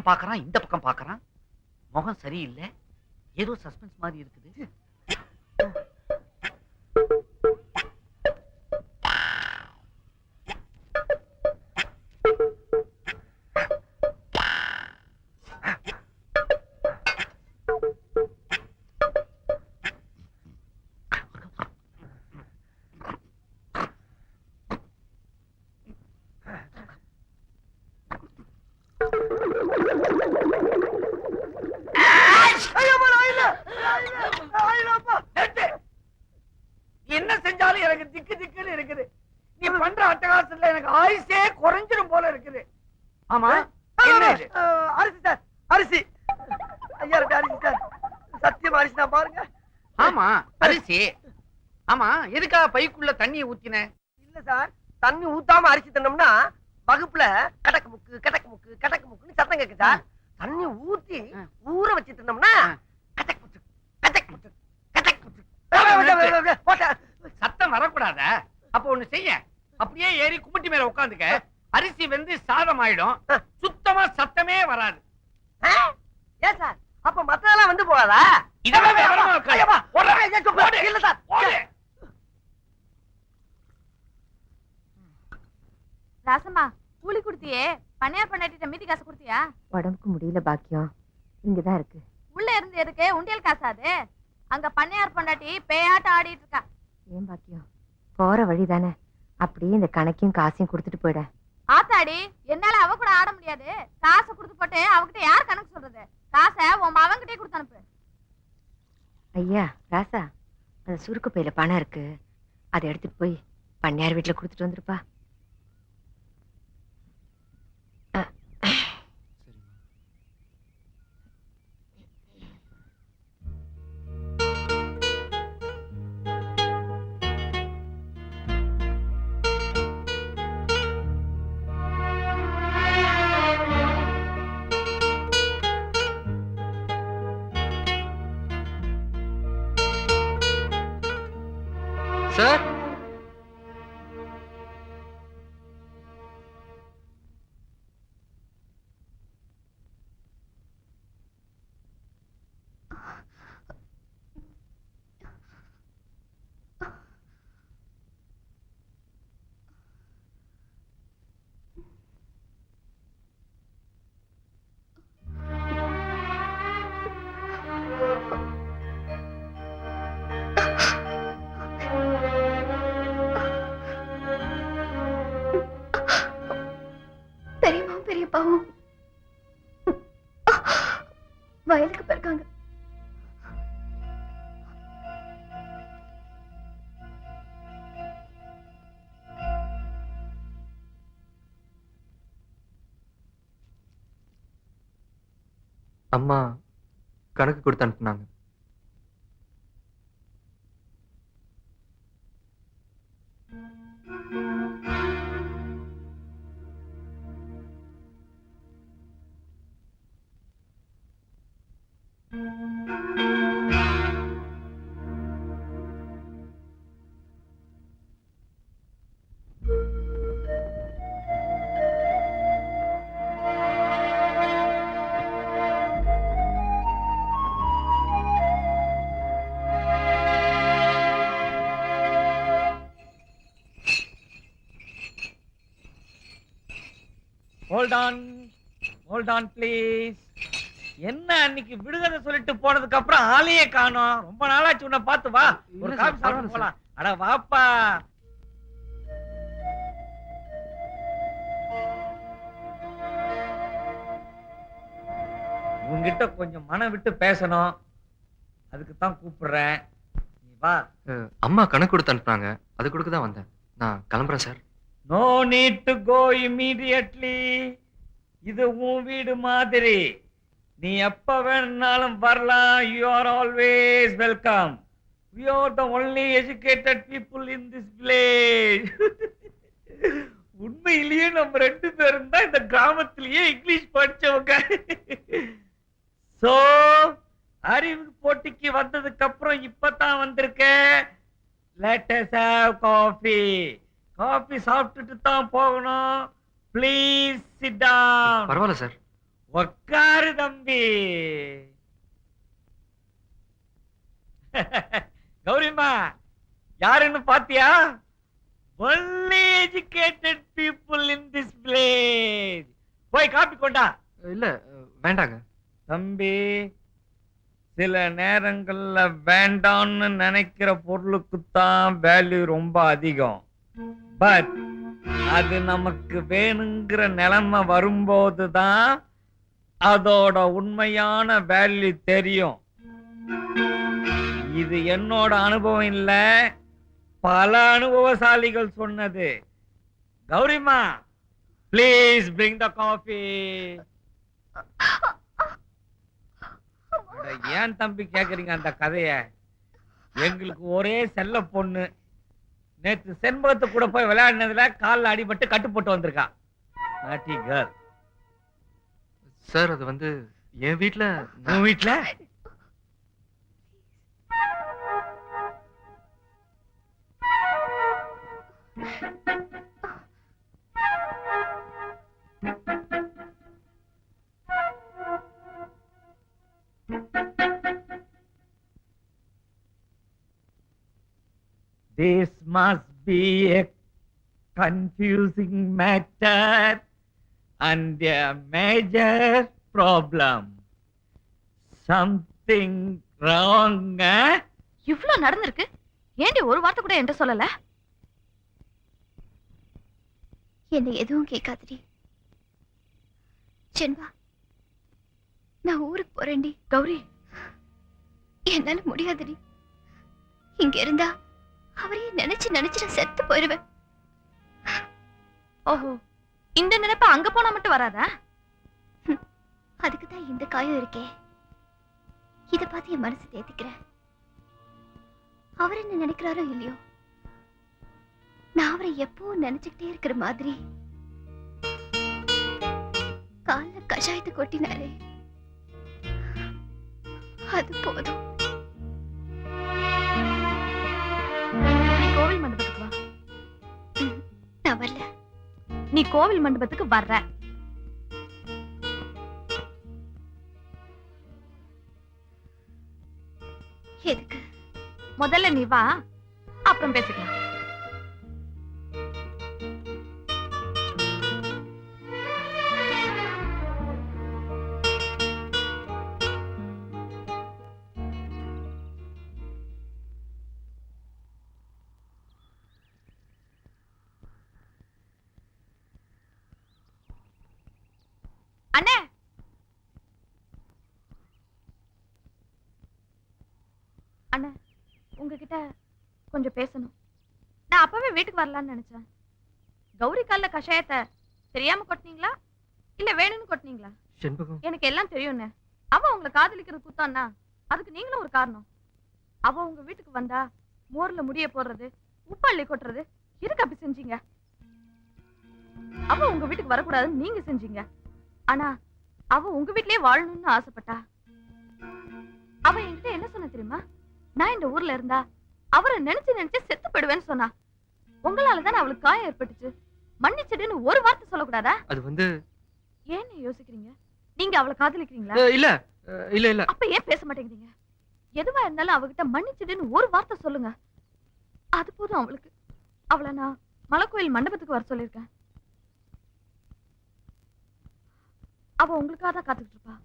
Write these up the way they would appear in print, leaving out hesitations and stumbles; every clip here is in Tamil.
பாக்குறான், இந்த பக்கம் பாக்குறான். முகம் சரியில்லை, ஏதோ சஸ்பென்ஸ் மாதிரி இருக்குது. என்ன செஞ்சாலும் எனக்கு திக்கு திக்குன்னு இருக்குது. நீ பண்ற அட்டகாசத்துல எனக்கு ஆயுசே குறைஞ்சிரும் போல இருக்குது. ஆமா, என்ன இது? அரிசி சார், அரிசி. ஐயா அரிசி சார், சத்தியம் அரிசி தான் பாருங்க. ஆமா, அரிசி. ஆமா, எதுக்கா பைக்குள்ள தண்ணியை ஊத்தின? இல்ல சார், தண்ணி ஊத்தாம அரிசி தின்னோம்னா வகுப்புல கடக்கு முக்கு கடக்கு முக்கு கடக்கு முக்குன்னு சத்தம் கேக்கு சார். தண்ணி ஊத்தி ஊற வச்சு தின்னோம்னா கச்சக் முச்சு கச்சக் முச்சு கச்சக் முச்சு சத்தம் வரக்கூடாத. அப்ப ஒண்ணு செய்ய, அப்படியே ஏறி கும்பிட்டி மேல உட்காந்துக்க. அரிசி வந்து சாதம் ஆயிடும், சுத்தமா சத்தமே வராது. ஏன் சார், அப்ப மத்ததெல்லாம் வந்து போகாதா? இதெல்லாம் விவரமா இருக்கா? இல்ல சார். ராசம்மா, கூலி குடுத்தியே, பண்ணையார் பண்ணாட்டிட்ட மீதி காசு குடுத்தியா? உடம்புக்கு முடியல பாக்கியம், இங்கதான் இருக்கு. உள்ள இருந்து எதுக்கு உண்டியல் காசாது? அங்க பண்ணையார் பொண்டாட்டி பேயாட்டம் ஆடிட்டு இருக்கா. ஏன் பாக்கியம், போற வழிதானே, அப்படியே இந்த கணக்கையும் காசையும் கொடுத்துட்டு போயிட. ஆத்தாடி, என்னால அவ கூட ஆட முடியாது. காசை கொடுத்து போட்டு அவகிட்ட யார் கணக்கு சொல்றது? காசை உன் மவன்கிட்டே கொடுத்து அனுப்பு. ஐயா ராசா, அந்த சுருக்கு பையில பணம் இருக்கு, அதை எடுத்துட்டு போய் பண்ணையார் வீட்டுல கொடுத்துட்டு வந்துருப்பா. சார், பெரியப்பாவும் வயலுக்கு போயிருக்காங்க. அம்மா கணக்கு கொடுத்து அனுப்புனாங்க. Hold on please. என்ன அன்னைக்கு விடுதலை சொல்லிட்டு போனதுக்கு அப்புறம் ஆளையே காணோம். ரொம்ப நாளாச்சு உன்னை பார்த்து. வா, ஒரு காபி சாப்பிட்டு போலாம். அட வாப்பா. உங்ககிட்ட கொஞ்சம் மனம் விட்டு பேசணும், அதுக்கு தான் கூப்பிடுறேன். நீ வா. அம்மா கணக்கு கொடுத்து அனுப்புனாங்க, அது கொடுக்க தான் வந்தேன். நான் கிளம்புறேன் sir. No need to go immediately. இது உன் வீடு மாதிரி, நீ எப்ப வேணும்னாலும் வரலாம். You are always welcome. We are the only educated people in this village. உண்மையிலேயே நம்ம ரெண்டு பேரும் தான் இந்த கிராமத்திலேயே இங்கிலீஷ் படிச்சவங்க. சோ அறிவு போட்டிக்கு வந்ததுக்கு அப்புறம் இப்பதான் வந்திருக்க. Let us have coffee. Coffee சாப்பிட்டுட்டு தான் போகணும். Please sit down. பரவாயில்ல சார், உக்காரு தம்பி. கௌரிமா யாருன்னு பாத்தியா? only educated people in this village. போய் காப்பி கொண்டா. இல்ல வேண்டாங்க. தம்பி, சில நேரங்கள்ல வேண்டாம்னு நினைக்கிற பொருளுக்குத்தான் வேல்யூ ரொம்ப அதிகம். பட் அது நமக்கு வேணுங்கிற நிலைமை வரும்போதுதான் அதோட உண்மையான வேல்யூ தெரியும். இது என்னோட அனுபவம் இல்ல, பல அனுபவசாலிகள் சொன்னது. கௌரிமா, ப்ளீஸ் பிரிங் த காஃபி. ஏன் தம்பி கேக்குறீங்க அந்த கதைய? எங்களுக்கு ஒரே செல்ல பொண்ணு. நேற்று செண்பகத்து கூட போய் விளையாடினதுல கால்ல அடிபட்டு கட்டு போட்டு வந்திருக்கா. நாட்டி கேர்ள். சார் அது வந்து என் வீட்ல. உன் வீட்ல? This must be a confusing matter and a major problem. Something wrong, eh? இவ்ளோ நடந்திருக்கு, ஏண்டி ஒரு வார்த்தை கூட என்கிட்ட சொல்லல? என்ன எதுவும் கேட்காதடி செண்பா. நான் ஊருக்கு போறேன்டி. கௌரி, என்னால முடியாதுடி. இங்க இருந்தா அவரையே நினைச்சு நினைச்சு நான் செத்து போயிருவேன். ஓஹோ, இந்த நினைப்பு அங்க போனா மட்டும் வராதா? அதுக்குதான் இந்த காயம் இருக்கே. இத பார்த்து என் மனசு தேத்திக்கிறேன். அவர் என்ன நினைக்கிறாரோ இல்லையோ, நான் அவரை எப்பவும் நினைச்சுக்கிட்டே இருக்கிற மாதிரி. கால்ல கஷாயத்தை கொட்டினாரே, அது போதும். நீ கோவில் மண்டபத்துக்கு வா. நான் வரல. நீ கோவில் மண்டபத்துக்கு வர்ற. எதுக்கு? முதல்ல நீ வா, அப்புறம் பேசிக்கலாம். அண்ணே, அண்ணே, உங்ககிட்ட கொஞ்சம் பேசணும். நான் அப்பவே வீட்டுக்கு வரலான்னு நினைச்சேன். கௌரி கால்ல கஷாயத்தை தெரியாம கொட்டினீங்களா இல்ல வேணும்னு கொட்டினீங்களா? செண்பகம், எனக்கு எல்லாம் தெரியும்ண்ணே. அவ உங்களை காதலிக்கிறது குத்தான்னா அதுக்கு நீங்களும் ஒரு காரணம். அவ உங்க வீட்டுக்கு வந்தா மோர்ல முடிய போடுறது, உப்பள்ளி கொட்டுறது, எதுக்கு அப்படி செஞ்சீங்க? அவ உங்க வீட்டுக்கு வரக்கூடாதுன்னு நீங்க செஞ்சீங்க. ஆனா அவ உங்க வீட்லயே வாழணும்னு ஆசைப்பட்டா. அவ என்கிட்ட என்ன சொன்ன தெரியுமா? நான் இந்த ஊர்ல இருந்தா அவரை நினைச்சு நினைச்சு செத்து போயிடுவேன்னு சொன்னா. உங்களாலதான் அவளுக்கு காயம் ஏற்பட்டுச்சு. மன்னிச்சிடுன்னு ஒரு வார்த்தை சொல்லக்கூடாதா? அது வந்து. ஏன்னு யோசிக்கிறீங்க? நீங்க அவளை காதலிக்கிறீங்களா? இல்ல இல்ல இல்ல. அப்ப ஏன் பேச மாட்டேங்கிறீங்க? எதுவா இருந்தாலும் அவகிட்ட மன்னிச்சிடுன்னு ஒரு வார்த்தை சொல்லுங்க. அது போதும் அவளுக்கு. அவளை நான் மலைக்கோயில் மண்டபத்துக்கு வர சொல்லியிருக்கேன். அவ உங்களுக்காக தான் காத்துக்கிட்டு இருப்பா.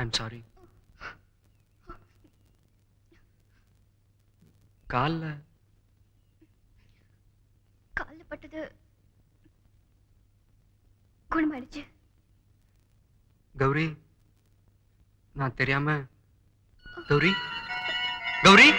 I'm sorry. காலில் கால்ல பட்டது குணமாயிடுச்சு. கௌரி, நான் தெரியாம. கௌரி, கௌரி.